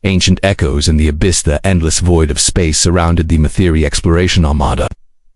Ancient echoes in the abyss, the endless void of space surrounded the Matheri exploration armada.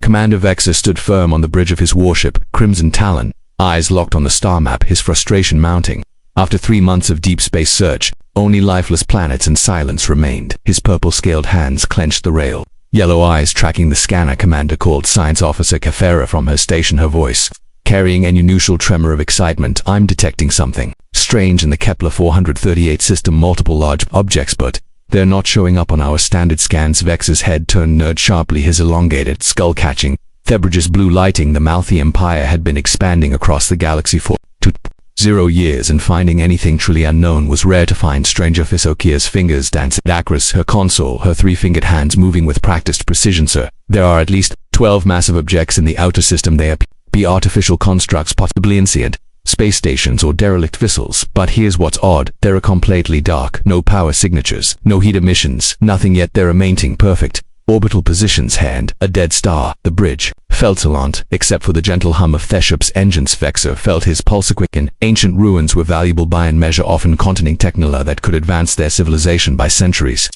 Commander Vexor stood firm on the bridge of his warship, Crimson Talon, eyes locked on the star map, his frustration mounting. After 3 months of deep space search, only lifeless planets and silence remained. His purple-scaled hands clenched the rail, yellow eyes tracking the scanner. Commander called Science Officer Kefera from her station, her voice carrying an unusual tremor of excitement. I'm detecting something strange in the Kepler 438 system, multiple large objects, but they're not showing up on our standard scans. Vexor's head turned nerd sharply, his elongated skull catching Thebrage's blue lighting. The Malthi Empire had been expanding across the galaxy for 20 years, and finding anything truly unknown was rare. To find stranger. Fisokia's fingers danced across her console, her 3-fingered hands moving with practiced precision. Sir, there are at least 12 massive objects in the outer system. They appear to be artificial constructs, possibly insentient space stations or derelict vessels. But here's what's odd. They're completely dark. No power signatures, no heat emissions, nothing, yet they're maintaining perfect orbital positions. And a dead star. The bridge felt silent, except for the gentle hum of the ship's engines. Vexor felt his pulse quicken. Ancient ruins were valuable beyond measure, often containing technology that could advance their civilization by centuries.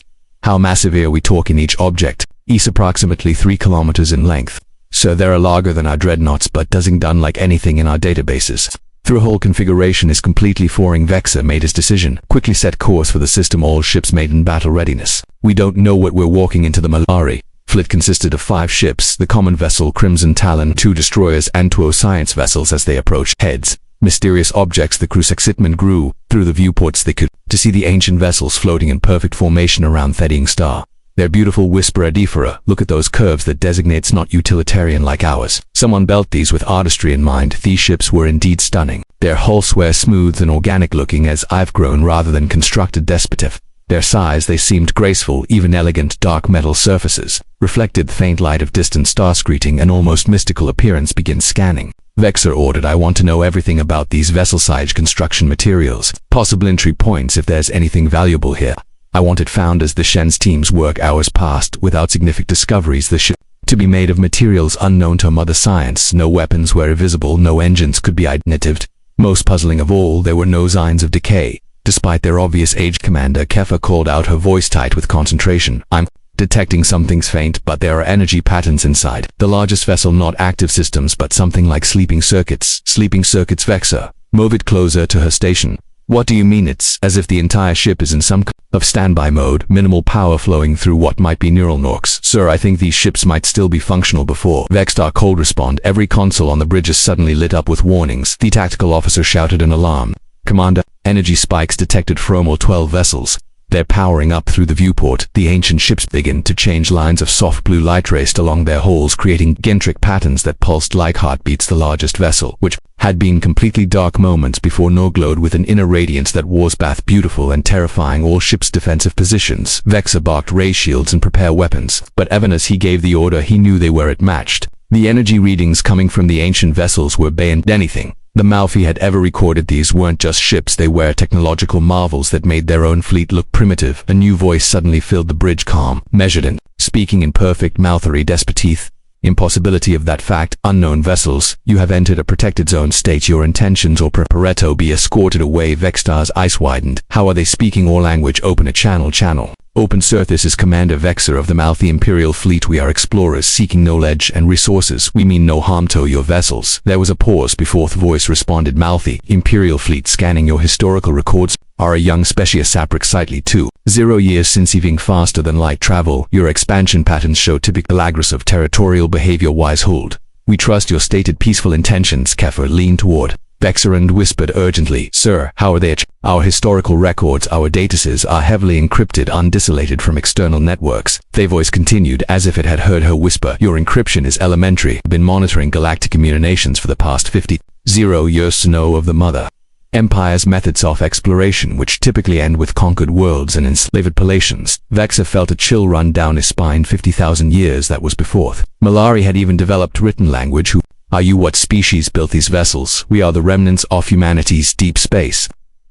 How massive are we talking? Each object is approximately 3 kilometers in length. So they're larger than our dreadnoughts, but doesn't done like anything in our databases. Through whole configuration is completely foreign. Vexor made his decision, quickly set course for the system. All ships made in battle readiness. We don't know what we're walking into. The Malari fleet consisted of 5 ships, the common vessel Crimson Talon, 2 destroyers, and 2 science vessels. As they approached heads, mysterious objects, the crew's excitement grew. Through the viewports they could see the ancient vessels floating in perfect formation around Thebrage's star. Their beautiful whisper Adifera, look at those curves that designates not utilitarian like ours. Someone built these with artistry in mind. These ships were indeed stunning. Their hulls were smooth and organic looking, as I've grown rather than constructed despotive. Their size, they seemed graceful. Even elegant dark metal surfaces reflected the faint light of distant stars, creating an almost mystical appearance. Begin scanning, Vexor ordered. I want to know everything about these vessel-sized construction materials, possible entry points if there's anything valuable here. I want it found. As the Shen's team's work hours passed without significant discoveries, the ship to be made of materials unknown to mother science. No weapons were visible, no engines could be identified. Most puzzling of all, there were no signs of decay, despite their obvious age. Commander Kefa called out, her voice tight with concentration. I'm detecting something's faint, but there are energy patterns inside the largest vessel, not active systems, but something like sleeping circuits. Sleeping circuits. Vexor moved it closer to her station. What do you mean? It's as if the entire ship is in some kind of standby mode, minimal power flowing through what might be neural networks. Sir, I think these ships might still be functional before Vexor cold respond. Every console on the bridges suddenly lit up with warnings. The tactical officer shouted an alarm. Commander, energy spikes detected from all 12 vessels. They're powering up. Through the viewport, the ancient ships begin to change. Lines of soft blue light raced along their hulls, creating gintric patterns that pulsed like heartbeats. The largest vessel, which had been completely dark moments before, now glowed with an inner radiance that was both beautiful and terrifying. All ships' defensive positions. Vexor barked, raise shields and prepare weapons, but even as he gave the order, he knew they were matched. The energy readings coming from the ancient vessels were beyond anything the Malfi had ever recorded. These weren't just ships, they were technological marvels that made their own fleet look primitive. A new voice suddenly filled the bridge, calm, measured, and speaking in perfect Malthari despotith. Impossibility of that fact. Unknown vessels, you have entered a protected zone. State your intentions or prepareto be escorted away. Vexor's eyes widened. How are they speaking our language? Open a channel. Open, sir. This is Commander Vexor of the Malthi Imperial Fleet. We are explorers seeking knowledge and resources. We mean no harm to your vessels. There was a pause before the voice responded. Malthi Imperial Fleet scanning your historical records. Are a young species sapric slightly 2.0 years since evolving faster than light travel. Your expansion patterns show typical aggressive territorial behavior. Wise hold. We trust your stated peaceful intentions. Kefir leaned toward Vexor and whispered urgently, Sir, how are they? Our historical records, our databases are heavily encrypted, undisolated from external networks. The voice continued as if it had heard her whisper. Your encryption is elementary. Been monitoring galactic communications for the past 50 years to know of the Mother Empire's methods of exploration, which typically end with conquered worlds and enslaved populations. Vexor felt a chill run down his spine. 50,000 years, that was before Malari had even developed written language. Who are you? What species built these vessels? We are the remnants of humanity's deep space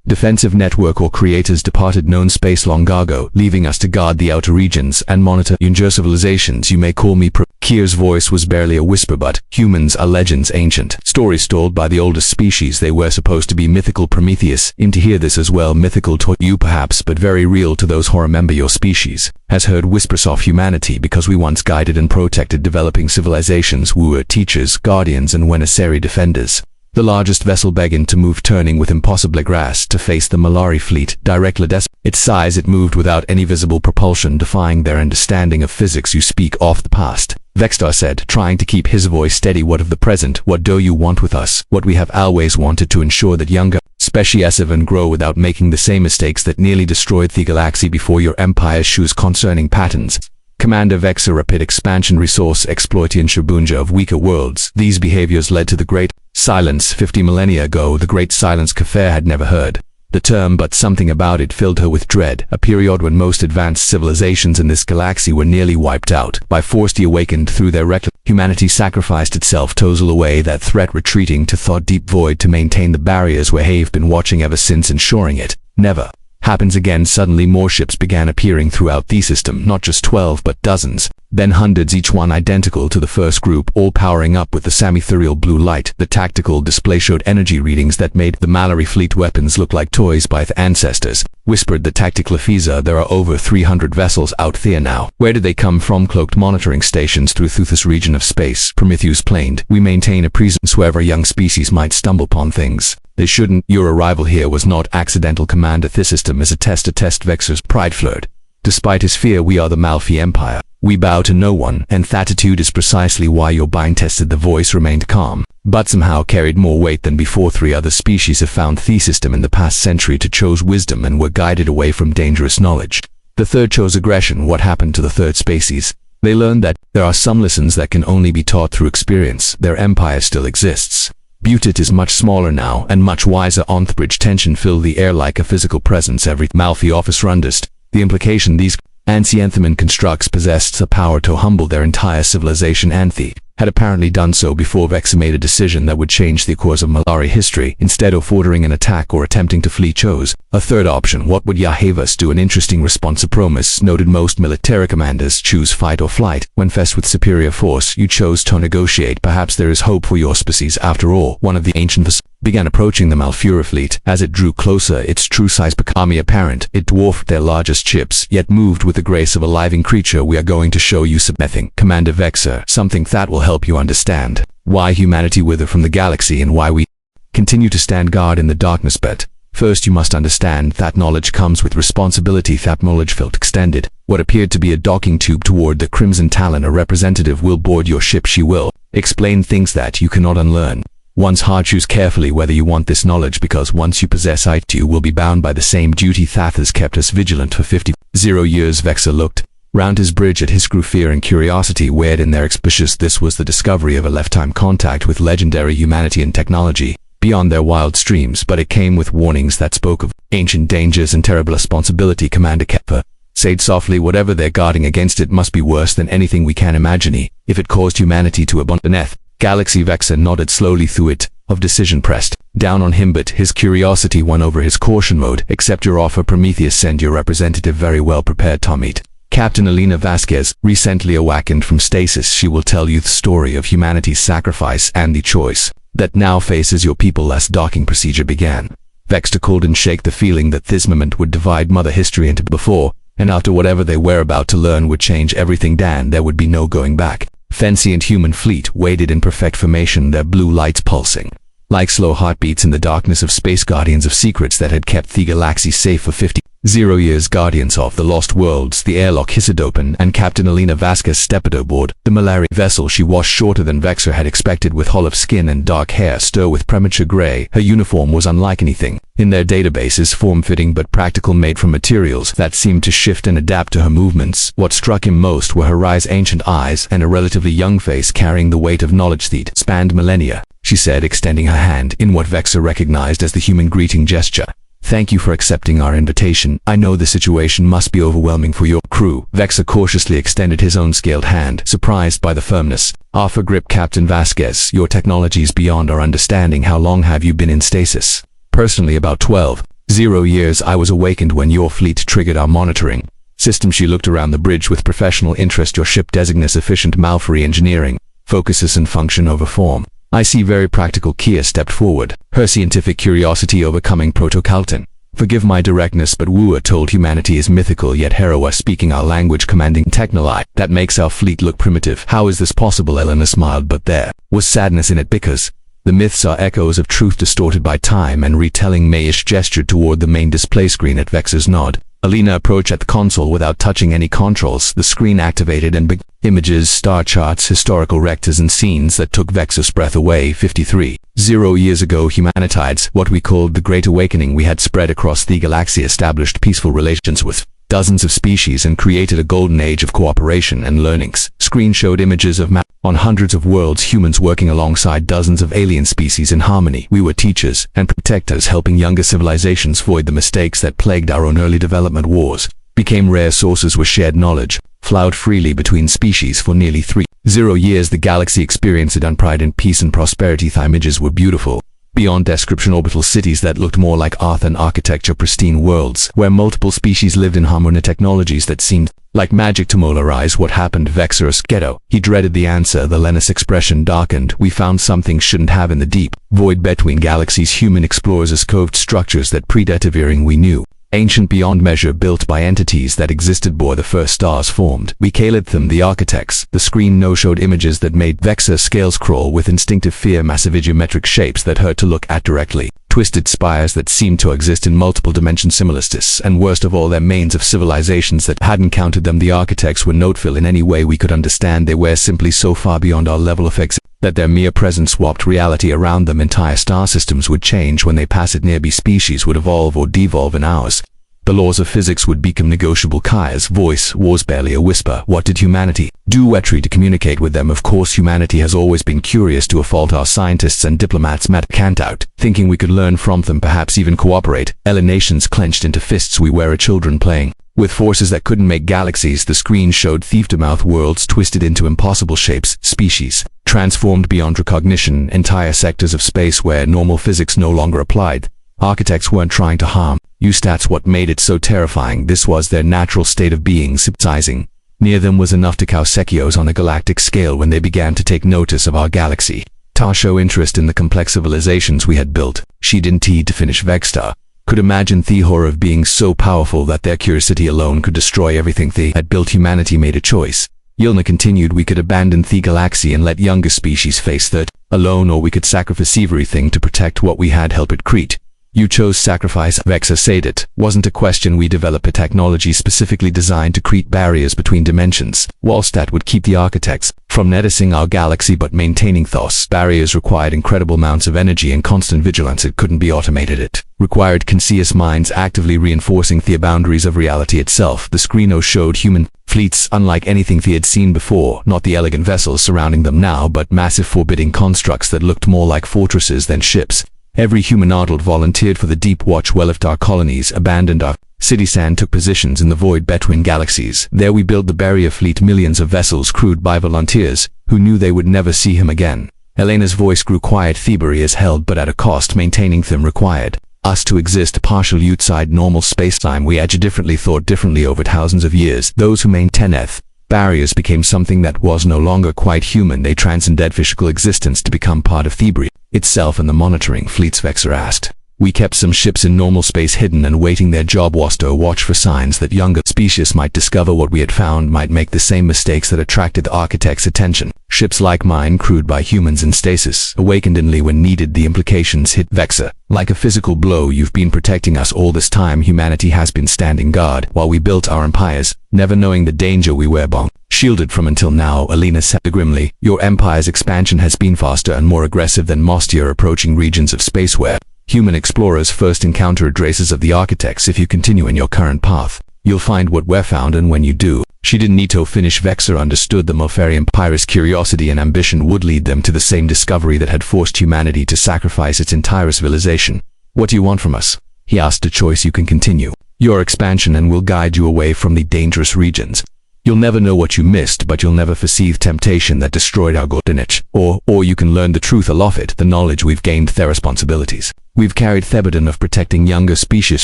defensive network or creators departed known space long ago, leaving us to guard the outer regions and monitor your civilizations. You may call me Kier's voice was barely a whisper, but humans are legends, ancient stories told by the oldest species. They were supposed to be mythical. Prometheus, to hear this as well, mythical to you perhaps, but very real to those who remember. Your species has heard whispers of humanity because we once guided and protected developing civilizations. We were teachers, guardians, and necessary defenders. The largest vessel began to move, turning with impossible grace to face the Malari fleet. Directly its size, it moved without any visible propulsion, defying their understanding of physics. You speak of the past, Vextar said, trying to keep his voice steady. What of the present? What do you want with us? What we have always wanted, to ensure that younger species and grow without making the same mistakes that nearly destroyed the galaxy before your empire's shoes. Concerning patterns, Commander Vexar, rapid expansion, resource exploitation, Shabunja of weaker worlds. These behaviors led to the Great Silence 50 millennia ago. The Great Silence. Kafir had never heard the term, but something about it filled her with dread. A period when most advanced civilizations in this galaxy were nearly wiped out by force awakened through their reckless. Humanity sacrificed itself to tozel away that threat, retreating to thought deep void to maintain the barriers where have been watching ever since, ensuring it never happens again. Suddenly more ships began appearing throughout the system, not just 12 but dozens, then hundreds, each one identical to the first group, all powering up with the semi-ethereal blue light. The tactical display showed energy readings that made the Malari fleet weapons look like toys by the ancestors. Whispered the tactical Afiza, there are over 300 vessels out there now. Where did they come from? Cloaked monitoring stations through this region of space, Prometheus planed. We maintain a presence wherever young species might stumble upon things they shouldn't. Your arrival here was not accidental, Commander. This system is a test. Vexar's pride flared. Despite his fear, we are the Malfi Empire. We bow to no one, and that attitude is precisely why your bind tested. The voice remained calm, but somehow carried more weight than before. 3 other species have found the system in the past century to chose wisdom and were guided away from dangerous knowledge. The third chose aggression. What happened to the third species? They learned that there are some lessons that can only be taught through experience. Their empire still exists. Butit is much smaller now and much wiser. On the bridge, tension filled the air like a physical presence. Every Malfi office rundest. The implication these Ancienthaman constructs possessed the power to humble their entire civilization. Anthe had apparently done so before Vexar made a decision that would change the course of Malari history. Instead of ordering an attack or attempting to flee, chose a third option. What would Yahavas do? An interesting response. Promise noted most military commanders choose fight or flight. When faced with superior force, you chose to negotiate. Perhaps there is hope for your species after all. One of the ancient began approaching the Malfura fleet. As it drew closer, its true size became apparent. It dwarfed their largest ships, yet moved with the grace of a living creature. We are going to show you something, Commander Vexar, something that will help you understand why humanity wither from the galaxy and why we continue to stand guard in the darkness. But first you must understand that knowledge comes with responsibility. That knowledge felt extended what appeared to be a docking tube toward the Crimson Talon. A representative will board your ship. She will explain things that you cannot unlearn. Once hard, choose carefully whether you want this knowledge, because once you possess it, you will be bound by the same duty that has kept us vigilant for 50 years. Vexar looked round his bridge at his crew. Fear and curiosity weighed in their expressions. This was the discovery of a lifetime contact with legendary humanity and technology beyond their wild streams, but it came with warnings that spoke of ancient dangers and terrible responsibility. Commander Kepler said softly, whatever they're guarding against, it must be worse than anything we can imagine. If it caused humanity to abandon the galaxy. Vexar nodded slowly through it. Of decision pressed down on him, but his curiosity won over his caution mode. Accept your offer, Prometheus. Send your representative very well prepared to meet Captain Elena Vasquez, recently awakened from stasis. She will tell you the story of humanity's sacrifice and the choice that now faces your people. As docking procedure began, Vexar could and shake the feeling that this moment would divide Mother History into before and after. Whatever they were about to learn would change everything. Dan, there would be no going back. Fancy and human fleet waited in perfect formation, their blue lights pulsing like slow heartbeats in the darkness of space. Guardians of secrets that had kept the galaxy safe for 50 years. Guardians of the lost worlds. The airlock hissed open and Captain Elena Vasquez stepped aboard the Malari vessel. She was shorter than Vexar had expected, with olive skin and dark hair stir with premature gray. Her uniform was unlike anything in their databases, form-fitting but practical, made from materials that seemed to shift and adapt to her movements. What struck him most were her eyes, ancient eyes, and a relatively young face carrying the weight of knowledge that spanned millennia. She said, extending her hand in what Vexar recognized as the human greeting gesture. Thank you for accepting our invitation. I know the situation must be overwhelming for your crew. Vexar cautiously extended his own scaled hand, surprised by the firmness of her grip. Captain Vasquez, your technology is beyond our understanding. How long have you been in stasis? Personally, about 12 0 years. I was awakened when your fleet triggered our monitoring system. She looked around the bridge with professional interest. Your ship designates efficient Malfory engineering, focuses and function over form. I see very practical. Kia stepped forward, her scientific curiosity overcoming Proto-Calton. Forgive my directness, but Wua told humanity is mythical, yet Herawa speaking our language, commanding technoli. That makes our fleet look primitive. How is this possible? Elena smiled, but there was sadness in it because the myths are echoes of truth distorted by time and retelling. Mayish gestured toward the main display screen at Vex's nod. Alina approached at the console without touching any controls. The screen activated and big images, star charts, historical rectors and scenes that took Vex's breath away. 0 years ago, humanitides, what we called the Great Awakening, we had spread across the galaxy, established peaceful relations with dozens of species and created a golden age of cooperation and learnings. Screen showed images of on hundreds of worlds, humans working alongside dozens of alien species in harmony. We were teachers and protectors, helping younger civilizations avoid the mistakes that plagued our own early development. Wars became rare sources where shared knowledge flowed freely between species. For nearly 0 years, the galaxy experienced unpride in peace and prosperity. The images were beautiful beyond description. Orbital cities that looked more like art than architecture, pristine worlds where multiple species lived in harmony, technologies that seemed like magic to Molarize. What happened? Vexer Asketo. He dreaded the answer. The Lennis expression darkened. We found something shouldn't have in the deep void between galaxies. Human explorers as coved structures that predating we knew. Ancient beyond measure, built by entities that existed before the first stars formed. We called them the architects. The screen showed images that made Vexer scales crawl with instinctive fear. Massive geometric shapes that hurt to look at directly. Twisted spires that seemed to exist in multiple dimensions. Similistis, and worst of all, their mains of civilizations that hadn't counted them. The architects were noteful in any way we could understand. They were simply so far beyond our level of that their mere presence swapped reality around them. Entire star systems would change when they passed near. Species would evolve or devolve in ours. The laws of physics would become negotiable. Kaya's voice was barely a whisper. What did humanity do? Wetry to communicate with them. Of course, humanity has always been curious. To a fault, our scientists and diplomats met cant out, thinking we could learn from them, perhaps even cooperate. Nations clenched into fists. We were children playing with forces that couldn't make galaxies. The screen showed thief-to-mouth worlds twisted into impossible shapes, species transformed beyond recognition, entire sectors of space where normal physics no longer applied. Architects weren't trying to harm you. That's what made it so terrifying. This was their natural state of being. Sizing near them was enough to cow Sekios on a galactic scale. When they began to take notice of our galaxy, Ta show interest in the complex civilizations we had built. She didn't need to finish. Vexta could imagine the horror of being so powerful that their curiosity alone could destroy everything they had built. Humanity made a choice. Yilna continued. We could abandon the galaxy and let younger species face that alone, or we could sacrifice everything to protect what we had helped Crete. You chose sacrifice. Vexa said it wasn't a question. We developed a technology specifically designed to create barriers between dimensions. Whilst that would keep the architects from noticing our galaxy but maintaining those barriers required incredible amounts of energy and constant vigilance. It couldn't be automated. It required conscious minds actively reinforcing the boundaries of reality itself. The screeno showed human fleets unlike anything they had seen before, not the elegant vessels surrounding them now, but massive forbidding constructs that looked more like fortresses than ships. Every human adult volunteered for the Deep Watch. Well, if our colonies abandoned our city, sand took positions in the void between galaxies. There we built the barrier fleet, millions of vessels crewed by volunteers who knew they would never see him again. Elena's voice grew quiet. Thievery is held, but at a cost. Maintaining them required us to exist partial outside normal space-time. We aged differently, thought differently over thousands of years. Those who maintained barriers became something that was no longer quite human. They transcended physical existence to become part of Thebri itself and the monitoring fleets. Vexer asked. We kept some ships in normal space hidden and waiting. Their job was to watch for signs that younger species might discover what we had found, might make the same mistakes that attracted the architect's attention. Ships like mine, crewed by humans in stasis, awakened only when needed. The implications hit Vexer like a physical blow. You've been protecting us all this time. Humanity has been standing guard while we built our empires, never knowing the danger we were shielded from until now. Alina said grimly. Your empire's expansion has been faster and more aggressive than most. You're approaching regions of space where human explorers first encountered races of the architects. If you continue in your current path, you'll find what we're found, and when you do. She didn't need to finish. Vexer understood the Mofari Empire's curiosity and ambition would lead them to the same discovery that had forced humanity to sacrifice its entire civilization. What do you want from us? He asked. A choice. You can continue your expansion and we'll guide you away from the dangerous regions. You'll never know what you missed, but you'll never perceive temptation that destroyed our golden niche. Or you can learn the truth of it, the knowledge we've gained, their responsibilities. We've carried the burden of protecting younger species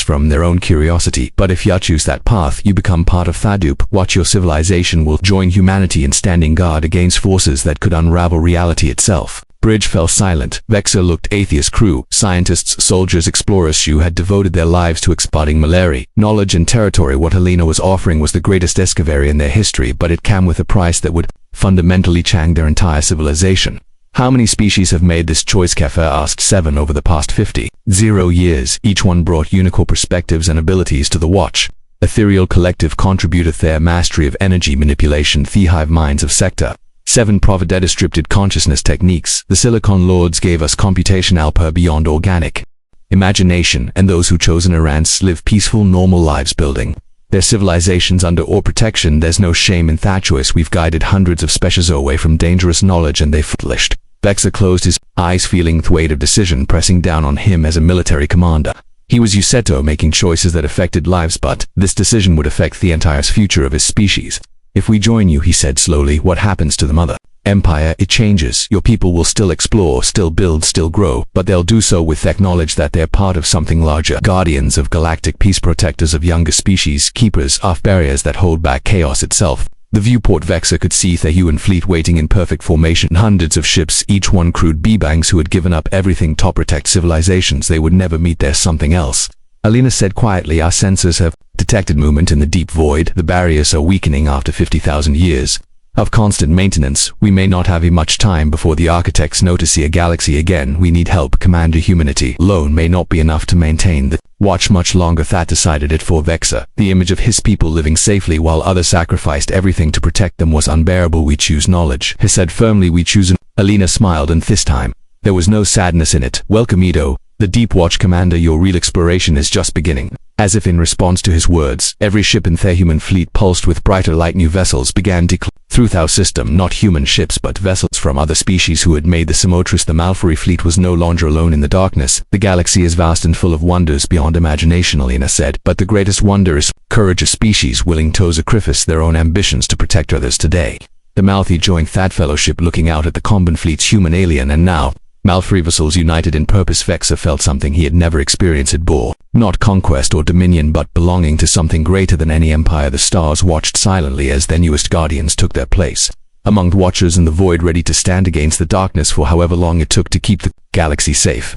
from their own curiosity, but if you choose that path, you become part of Thadup. Watch your civilization will join humanity in standing guard against forces that could unravel reality itself. Bridge fell silent. Vexa looked atheist crew, scientists, soldiers, explorers who had devoted their lives to exploiting malaria, knowledge and territory. What Helena was offering was the greatest discovery in their history, but it came with a price that would fundamentally change their entire civilization. How many species have made this choice? Kefir asked. 7 over the past 50. 0 years. Each one brought unique perspectives and abilities to the watch. Ethereal Collective contributed their mastery of energy manipulation, the hive minds of Sector 7 provided distributed consciousness techniques. The Silicon Lords gave us computation alpha beyond organic imagination, and those who chose Irans live peaceful, normal lives building their civilizations under our protection. There's no shame in that choice. We've guided hundreds of species away from dangerous knowledge and they flourished. Vexa closed his eyes, feeling the weight of decision pressing down on him as a military commander. He was Useto, making choices that affected lives, but this decision would affect the entire future of his species. If we join you, he said slowly, what happens to the mother empire? It changes. Your people will still explore, still build, still grow, but they'll do so with the knowledge that they're part of something larger. Guardians of galactic peace, protectors of younger species, keepers of barriers that hold back chaos itself. The viewport. Vexa could see the human fleet waiting in perfect formation, hundreds of ships, each one crewed B-banks who had given up everything to protect civilizations they would never meet. There's something else, Alina said quietly. Our sensors have detected movement in the deep void. The barriers are weakening after 50,000 years of constant maintenance. We may not have much time before the architects notice a galaxy again. We need help. Commander, humanity alone may not be enough to maintain the watch much longer. That decided it for Vexa. The image of his people living safely while others sacrificed everything to protect them was unbearable. We choose knowledge, he said firmly. We choose Alina smiled, and this time there was no sadness in it. Welcome, Edo, the Deep Watch Commander. Your real exploration is just beginning. As if in response to his words, every ship in their human fleet pulsed with brighter light. New vessels began to through our system, not human ships but vessels from other species who had made the Simotrice. The Malfory fleet was no longer alone in the darkness. The galaxy is vast and full of wonders beyond imagination, Alina said, but the greatest wonder is courage, a species willing to sacrifice their own ambitions to protect others. Today, the Malthi joined that fellowship, looking out at the combined fleet's human, alien, and now Malfory vessels united in purpose. Vexa felt something he had never experienced. It bore not conquest or dominion, but belonging to something greater than any empire. The stars watched silently as their newest guardians took their place among the watchers in the void, ready to stand against the darkness for however long it took to keep the galaxy safe.